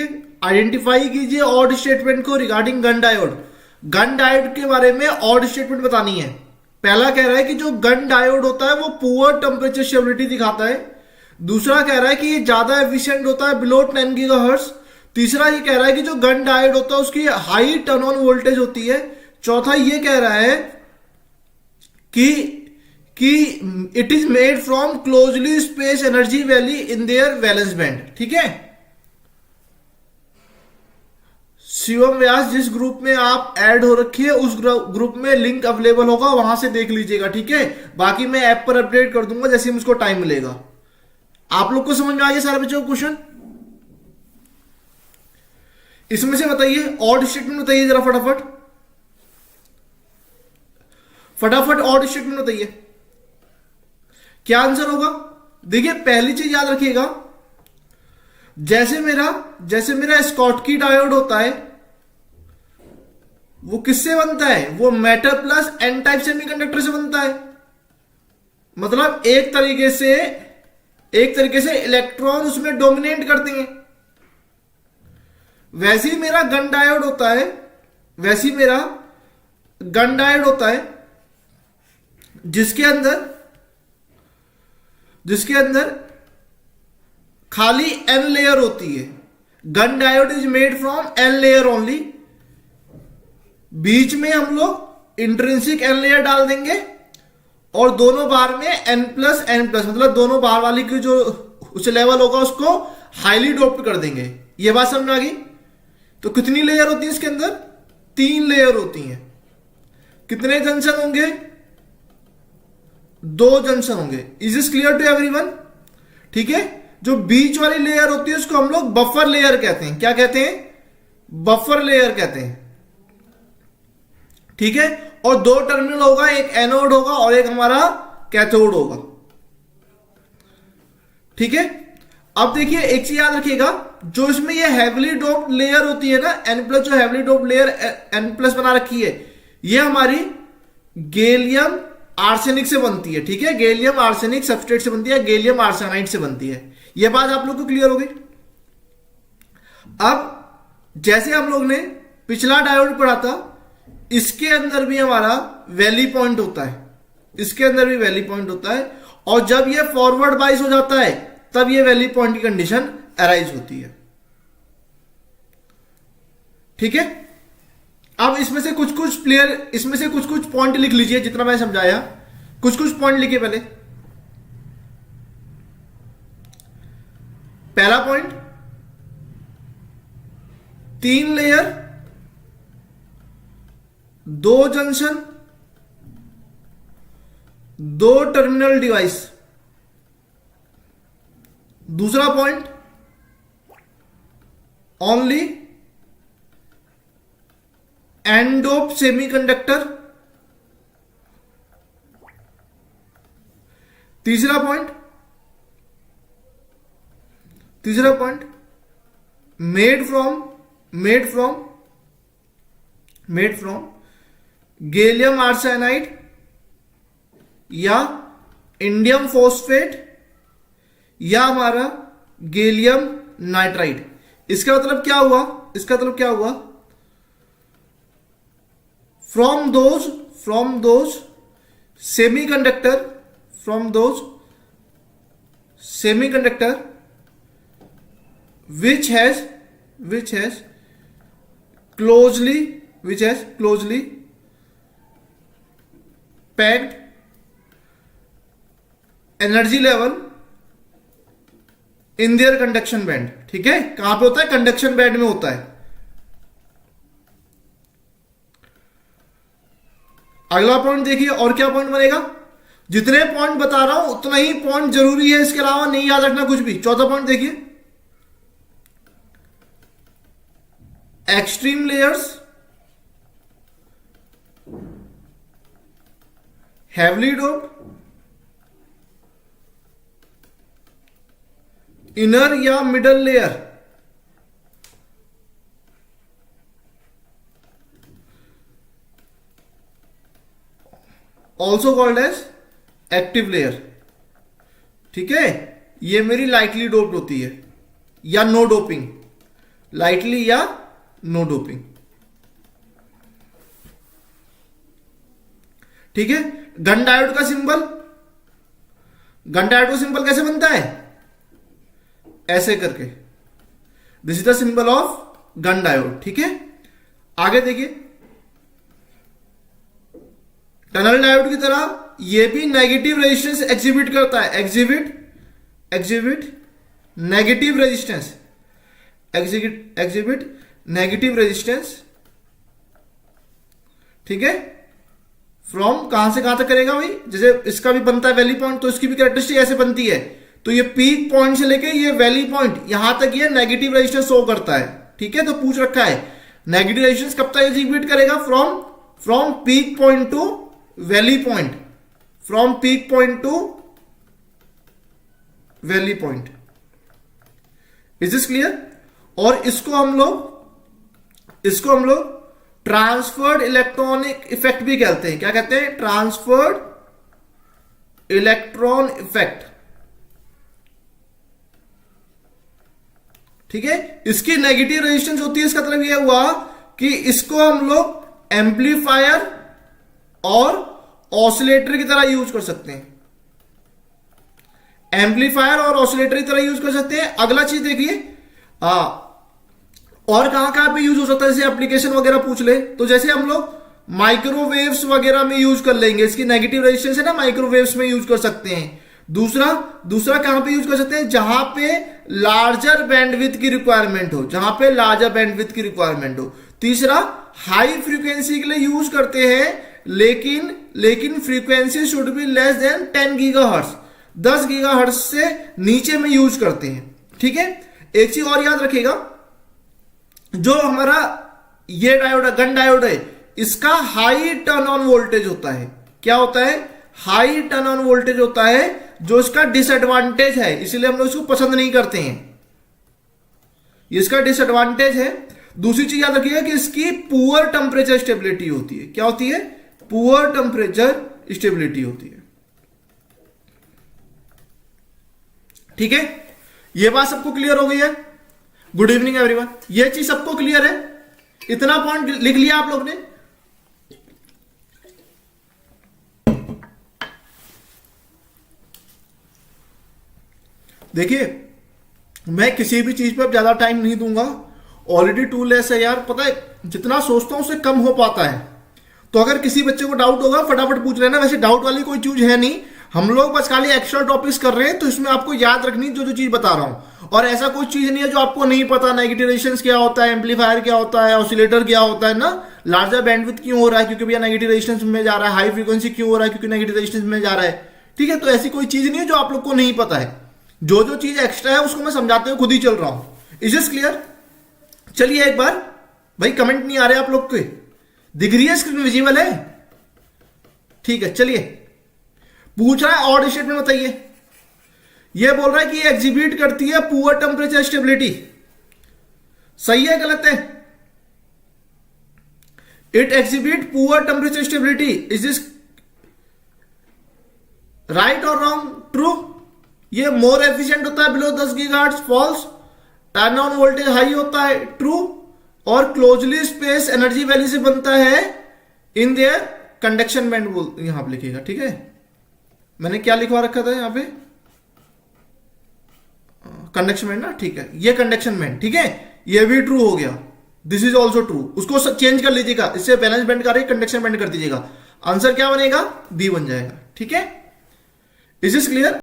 कीजिए, आइडेंटिफाई कीजिए odd statement को regarding Gunn diode. Gunn diode के बारे में ऑड स्टेटमेंट बतानी है। पहला कह रहा है कि जो गन डायोड होता है वो पुअर टेम्परेचर स्टेबिलिटी दिखाता है। दूसरा कह रहा है कि ये ज्यादा एफिशिएंट होता है बिलो 10 गीगाहर्ट्ज। तीसरा ये कह रहा है कि जो गन डायोड होता है उसकी हाई टर्न ऑन वोल्टेज होती है। चौथा ये कह रहा है कि it is made from closely space energy valley in their valence band. ठीक है, शिवम व्यास जिस ग्रुप में आप ऐड हो रखी है उस ग्रुप में लिंक अवेलेबल होगा, वहां से देख लीजिएगा। ठीक है, बाकी मैं ऐप पर अपडेट कर दूंगा जैसे ही मुझको टाइम मिलेगा। आप लोग को समझ में आ गया सारा बच्चों क्वेश्चन? इसमें से बताइए ऑड स्टेटमेंट बताइए जरा फटाफट फटाफट ऑड स्टेटमेंट बताइए, क्या आंसर होगा? देखिए पहली चीज याद रखिएगा, जैसे मेरा स्कॉटकी डायोड होता है वो किससे बनता है? वो metal plus N type semiconductor से बनता है। मतलब एक तरीके से इलेक्ट्रॉन उसमें डोमिनेट करते हैं। वैसे ही मेरा गन डायोड होता है जिसके अंदर खाली एन लेयर होती है। Gunn diode is made from n layer only. बीच में हम लोग इंट्रिंसिक एन लेयर डाल देंगे और दोनों बार में एन प्लस मतलब दोनों बार वाली की जो उस लेवल होगा उसको हाईली डोप्ड कर देंगे। ये बात समझ में आ गई? तो कितनी लेयर होती है इसके अंदर? 3 लेयर होती हैं। कितने जंक्शन होंगे? 2 जंक्शन होंगे। Is this clear to everyone? ठीक है, जो बीच वाली लेयर होती है उसको हम लोग बफर लेयर कहते हैं। क्या कहते हैं? बफर लेयर कहते हैं। ठीक है, और 2 टर्मिनल होगा, एक एनोड होगा और एक हमारा कैथोड होगा। ठीक है, अब देखिए एक चीज याद रखिएगा, जो इसमें ये हैवीली डोप्ड लेयर होती है ना, एन प्लस, जो heavily doped layer N plus बना रखी है, ये हमारी गैलियम आर्सेनिक से बनती है। ठीक है, गैलियम आर्सेनिक सबस्ट्रेट से बनती है, गैलियम आर्सेनाइड से बनती है। यह बात आप लोग को क्लियर हो गई? अब जैसे हम लोग ने पिछला डायोड पढ़ा था, इसके अंदर भी हमारा वैली पॉइंट होता है, और जब यह फॉरवर्ड बाइस हो जाता है तब यह वैली पॉइंट की कंडीशन अराइज होती है। ठीक है, अब इसमें से कुछ पॉइंट लिख लीजिए जितना मैं समझाया। कुछ पॉइंट लिखिए पहले। पहला point, 3 layer, 2 junction, 2 terminal device. दूसरा पॉइंट, ओनली एंडोप सेमीकंडक्टर। तीसरा point made from gallium arsenide या इंडियम फॉस्फेट या हमारा गैलियम नाइट्राइड। इसका मतलब क्या हुआ? From those semiconductor which has closely packed energy level in their conduction band। ठीक है, कहां पे होता है? कंडक्शन बैंड में होता है। अगला पॉइंट देखिए, और क्या पॉइंट बनेगा? जितने पॉइंट बता रहा हूं उतना ही पॉइंट जरूरी है, इसके अलावा नहीं याद रखना कुछ भी। चौथा पॉइंट देखिए, extreme layers, heavily doped, inner या middle layer, also called as active layer. ठीक है, ये मेरी लाइटली डोप्ड होती है या नो डोपिंग। लाइटली या नो डोपिंग। ठीक है, गन डायोड का सिंबल, गन डायोड का सिंबल कैसे बनता है, ऐसे करके, this is the symbol of Gunn diode. ठीक है, आगे देखिए, टनल डायोड की तरह ये भी नेगेटिव रेजिस्टेंस एग्जिबिट करता है, exhibit negative resistance, exhibit negative resistance. ठीक है, फ्रॉम कहां से कहां तक करेगा भाई, जैसे इसका भी बनता है वैली पॉइंट, तो इसकी भी कैरेक्टरिस्टिक ऐसे बनती है। तो ये पीक पॉइंट से लेके ये वैली पॉइंट यहां तक ये नेगेटिव रेजिस्टेंस शो करता है। ठीक है, तो पूछ रखा है नेगेटिव रेजिस्टेंस कब तक एग्जीक्यूट करेगा, from peak point two valley point, from peak point two valley point. Is this clear? और इसको हम लोग ट्रांसफर्ड इलेक्ट्रॉनिक इफेक्ट भी कहते हैं। क्या कहते हैं? Transferred electron effect. ठीक है, इसकी नेगेटिव रेजिस्टेंस होती है, इसका मतलब यह हुआ कि इसको हम लोग एम्पलीफायर और ऑसिलेटर की तरह यूज कर सकते हैं, एम्पलीफायर और ऑसिलेटर की तरह यूज कर सकते हैं। अगला चीज देखिए, और कहां कहां पे यूज हो सकता है, जैसे एप्लीकेशन वगैरह पूछ ले, तो जैसे हम लोग माइक्रोवेव्स वगैरह में यूज कर लेंगे, इसकी नेगेटिव रेजिस्टेंस है ना, माइक्रोवेव्स में यूज कर सकते हैं। दूसरा कहां पे यूज कर सकते हैं, जहां पे लार्जर बैंडविड्थ की रिक्वायरमेंट हो, जहां पे लार्जर बैंडविड्थ की रिक्वायरमेंट हो। तीसरा, हाई फ्रीक्वेंसी के लिए यूज करते हैं, लेकिन frequency should be less than 10 gigahertz, 10 gigahertz से नीचे में यूज करते हैं। ठीक है, एक चीज और याद रखिएगा, जो हमारा ये डायोड है, गन डायोड है, इसका हाई टर्न ऑन वोल्टेज होता है। क्या होता है? हाई टर्न ऑन वोल्टेज होता है, जो इसका डिसएडवांटेज है, इसीलिए हम लोग इसको पसंद नहीं करते हैं, इसका डिसएडवांटेज है। दूसरी चीज याद रखिएगा कि इसकी पुअर टेम्परेचर स्टेबिलिटी होती है। क्या होती है? पुअर टेम्परेचर स्टेबिलिटी होती है। ठीक है, यह बात सबको क्लियर हो गई है? गुड इवनिंग एवरीवन, यह चीज सबको क्लियर है? इतना पॉइंट लिख लिया आप लोग ने? देखिए, मैं किसी भी चीज पर ज्यादा टाइम नहीं दूंगा, ऑलरेडी 2 लेस है यार, पता है जितना सोचता हूं उससे कम हो पाता है। तो अगर किसी बच्चे को डाउट होगा फटाफट पूछ लेना, वैसे डाउट वाली कोई चीज है नहीं, हम लोग बस खाली एक्स्ट्रा टॉपिक्स कर रहे हैं, तो इसमें आपको याद रखनी जो चीज बता रहा हूं। और ऐसा कोई चीज नहीं है जो आपको नहीं पता, नेगेटिव रेजिस्टेंस क्या होता है, एम्पलीफायर क्या होता है, ऑसिलेटर क्या होता है ना, लार्जर बैंडविड्थ क्यों हो रहा है, क्योंकि भैया नेगेटिव रेजिस्टेंस में जा रहा है, हाई फ्रीक्वेंसी क्यों हो रहा है, क्योंकि नेगेटिव रेजिस्टेंस में जा रहा है। ठीक है, तो ऐसी कोई चीज नहीं है जो आप लोग को नहीं पता है, जो चीज एक्स्ट्रा है उसको मैं समझाते हुए खुद ही चल रहा हूं। Is this clear? चलिए एक बार, भाई कमेंट नहीं आ रहे आप लोग के, दिख रही है स्क्रीन, विजिबल है? ठीक है, चलिए पूछ रहा है ऑड स्टेटमेंट बताइए। यह बोल रहा है कि ये एग्जिबिट करती है पुअर टेम्परेचर स्टेबिलिटी, सही है गलत है? It exhibit poor temperature stability, is this right और रॉन्ग? ट्रू। ये मोर एफिशिएंट होता है below 10 gigahertz, false. Turn on voltage high होता है, ट्रू। और क्लोजली स्पेस एनर्जी वैल्यू से बनता है इन देयर कंडक्शन बैंड, बोल यहां पे लिखेगा। ठीक है, मैंने क्या लिखवा रखा था यहां पे, कंडक्शन बैंड ना, ठीक है, ये कंडक्शन बैंड। ठीक है, ये भी ट्रू हो गया, दिस इज ऑल्सो ट्रू। उसको चेंज कर लीजिएगा, इससे बैलेंस बैंड का कंडक्शन बैंड कर दीजिएगा, आंसर क्या बनेगा? बी बन जाएगा। ठीक है, इज दिस क्लियर?